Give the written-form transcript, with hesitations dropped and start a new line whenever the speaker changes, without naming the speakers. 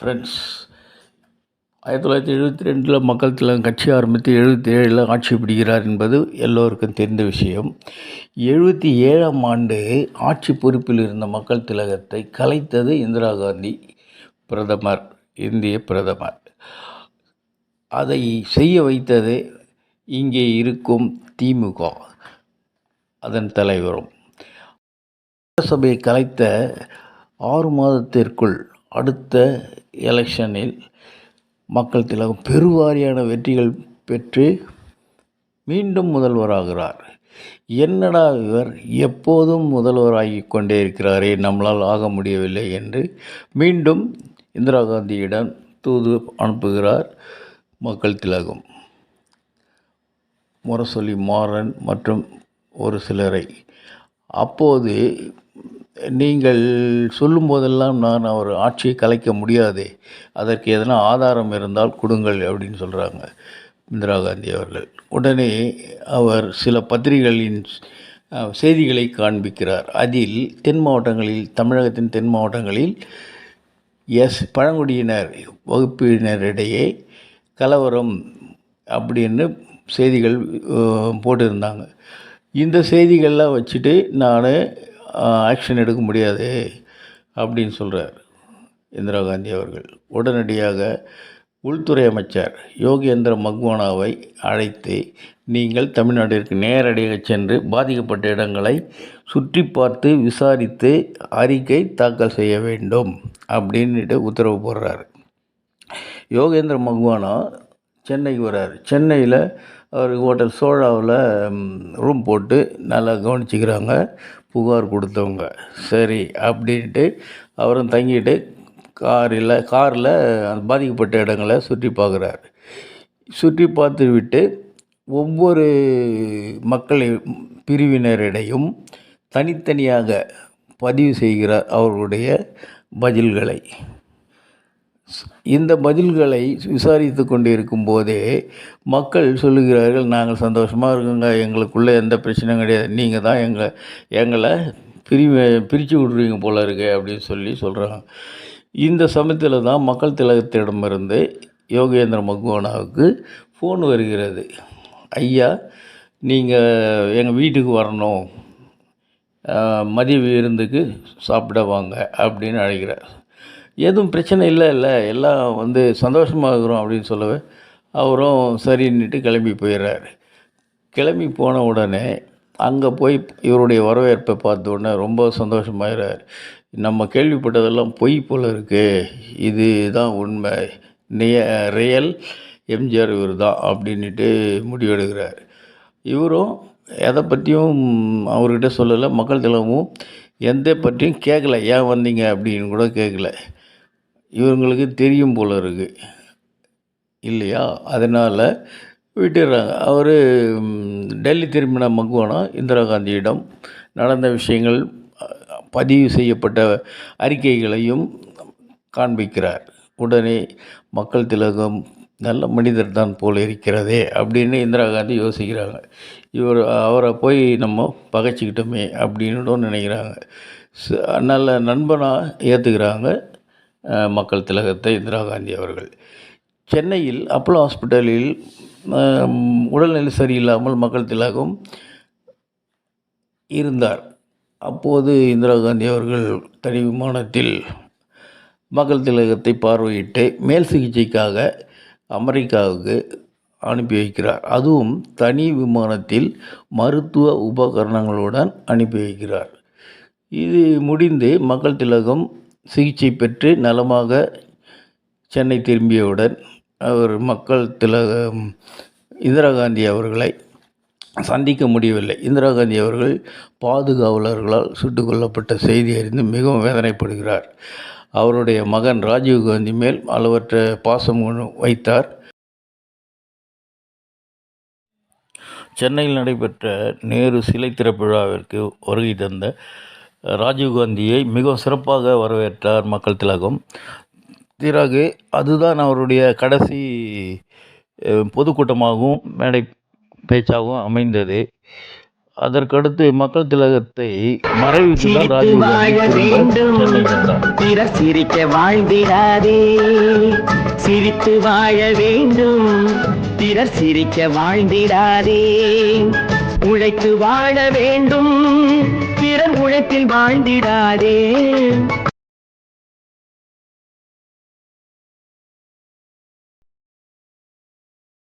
Friends, 1972 மக்கள் திலகம் கட்சி ஆரம்பித்து 77 ஆட்சி பிடிக்கிறார் என்பது எல்லோருக்கும் தெரிந்த விஷயம். 77ஆம் ஆண்டு ஆட்சி பொறுப்பில் இருந்த மக்கள் திலகத்தை கலைத்தது இந்திரா காந்தி பிரதமர், இந்திய பிரதமர். அதை செய்ய வைத்தது இங்கே இருக்கும் திமுக, அதன் தலைவரும். சபையை கலைத்த 6 மாதத்திற்குள் அடுத்த எலெக்ஷனில் மக்கள் திலகம் பெருவாரியான வெற்றிகள் பெற்று மீண்டும் முதல்வராகிறார். என்னடா இவர் எப்போதும் முதல்வராகி கொண்டே இருக்கிறாரே, நம்மளால் ஆக முடியவில்லை என்று மீண்டும் இந்திரா காந்தியிடம் தூது அனுப்புகிறார் மக்கள் திலகம். முரசொலி மாறன் மற்றும் ஒரு சிலரை. அப்போது நீங்கள் சொல்லும் போதெல்லாம் நான் அவர் ஆட்சியை கலைக்க முடியாது, அதற்கு எதனா ஆதாரம் இருந்தால் கொடுங்கள் அப்படின்னு சொல்கிறாங்க இந்திரா காந்தி அவர்கள். உடனே அவர் சில பத்திரிகைகளின் செய்திகளை காண்பிக்கிறார். அதில் தென் மாவட்டங்களில், தமிழகத்தின் தென் மாவட்டங்களில் பழங்குடியினர் வகுப்பினரிடையே கலவரம் அப்படின்னு செய்திகள் போட்டிருந்தாங்க. இந்த செய்திகள்லாம் வச்சுட்டு நான் ஆக்ஷன் எடுக்க முடியாது அப்படின்னு சொல்கிறார் இந்திரா காந்தி அவர்கள். உடனடியாக உள்துறை அமைச்சர் யோகேந்திர மக்வானாவை அழைத்து, நீங்கள் தமிழ்நாட்டிற்கு நேரடியாக சென்று பாதிக்கப்பட்ட இடங்களை சுற்றி பார்த்து விசாரித்து அறிக்கை தாக்கல் செய்ய வேண்டும் அப்படின்ட்டு உத்தரவு போடுறார். யோகேந்திர மக்வானா சென்னைக்கு வர்றார். சென்னையில் அவர் ஹோட்டல் சோழாவில் ரூம் போட்டு நல்லா கவனிச்சிக்கிறாங்க புகார் கொடுத்தவங்க. சரி அப்படின்ட்டு அவரும் தங்கிட்டு காரில் பாதிக்கப்பட்ட இடங்களை சுற்றி பார்க்குறார். சுற்றி பார்த்து விட்டு ஒவ்வொரு மக்கள் பிரிவினரிடையும் தனித்தனியாக பதிவு செய்கிறார் அவர்களுடைய பதில்களை. இந்த பதில்களை விசாரித்து கொண்டு இருக்கும் போதே மக்கள் சொல்லுகிறார்கள், நாங்கள் சந்தோஷமாக இருக்கோங்க, எங்களுக்குள்ளே எந்த பிரச்சனையும் கிடையாது, நீங்கள் தான் எங்களை பிரித்து விட்றீங்க போல இருக்கு அப்படின்னு சொல்கிறாங்க. இந்த சமயத்தில் தான் மக்கள் திலகத்திடமிருந்து யோகேந்திர மக்வானாவுக்கு ஃபோன் வருகிறது. ஐயா, நீங்கள் எங்கள் வீட்டுக்கு வரணும், மதிய விருந்துக்கு சாப்பிட வாங்க அப்படின்னு அழைக்கிறார். எதுவும் பிரச்சனை இல்லை எல்லாம் சந்தோஷமாக இருக்கிறோம் அப்படின்னு சொல்லவே அவரும் சரின்னுட்டு கிளம்பி போயிடுறாரு. கிளம்பி போன உடனே அங்கே போய் இவருடைய வரவேற்பை பார்த்த உடனே ரொம்ப சந்தோஷமாகிறார். நம்ம கேள்விப்பட்டதெல்லாம் பொய் போல் இருக்குது, இது தான் உண்மை, ரியல் எம்ஜிஆர் இவர் தான் அப்படின்ட்டு முடிவெடுக்கிறார். இவரும் எதை பற்றியும் அவர்கிட்ட சொல்லலை. மக்கள் திலகமும் எந்த பற்றியும் கேட்கல, ஏன் வந்தீங்க அப்படின்னு கூட கேட்கல. இவங்களுக்கு தெரியும் போல இருக்கு இல்லையா, அதனால் விட்டுடுறாங்க. அவர் டெல்லி திரும்பின மக்வானா இந்திரா காந்தியிடம் நடந்த விஷயங்கள், பதிவு செய்யப்பட்ட அறிக்கைகளையும் காண்பிக்கிறார். உடனே மக்கள் திலகம் நல்ல மனிதர் தான் போல இருக்கிறதே அப்படின்னு இந்திரா காந்தி யோசிக்கிறாங்க. அவரை போய் நம்ம பகைச்சிக்கிட்டோமே அப்படின்னு நினைக்கிறாங்க. நல்ல நண்பனாக ஏற்றுக்கிறாங்க மக்கள் திலகத்தை இந்திரா காந்தி அவர்கள். சென்னையில் அப்போலோ ஹாஸ்பிட்டலில் உடல்நிலை சரியில்லாமல் மக்கள் திலகம் இருந்தார். அப்போது இந்திரா காந்தி அவர்கள் தனி விமானத்தில் மக்கள் திலகத்தை பார்வையிட்டு மேல் சிகிச்சைக்காக அமெரிக்காவுக்கு அனுப்பி வைக்கிறார். அதுவும் தனி விமானத்தில் மருத்துவ உபகரணங்களுடன் அனுப்பி வைக்கிறார். இது முடிந்து மக்கள் திலகம் சிகிச்சை பெற்று நலமாக சென்னை திரும்பியவுடன் அவர் மக்கள் திலகம் இந்திரா காந்தி அவர்களை சந்திக்க முடியவில்லை. இந்திரா காந்தி அவர்கள் பாதுகாவலர்களால் சுட்டுக் கொல்லப்பட்ட செய்தி அறிந்து மிகவும் வேதனைப்படுகிறார். அவருடைய மகன் ராஜீவ் காந்தி மேல் அளவற்ற பாசம் வைத்தார். சென்னையில் நடைபெற்ற நேரு சிலை திறப்பு விழாவிற்கு வருகை தந்த ராஜீவ்காந்தியை மிக சிறப்பாக வரவேற்றார் மக்கள் திலகம். பிறகு அதுதான் அவருடைய கடைசி பொதுக்கூட்டமாகவும் மேடை பேச்சாகவும் அமைந்தது. அதற்கடுத்து மக்கள் திலகத்தை மறைவுக்கு தான்
சிரித்து
ராஜீவ்
வாழ
காந்தி திரும்ப
வேண்டும்
சென்னை சென்றார்.
பிறர் சிரிக்க வாழ்ந்திடாதே. சிரித்து வாழ வேண்டும் பிறர் சிரிக்க வாழ்ந்திடாதே. உழைத்து வாழ வேண்டும் பிறர் உழைப்பில் வாழ்ந்திடாதே.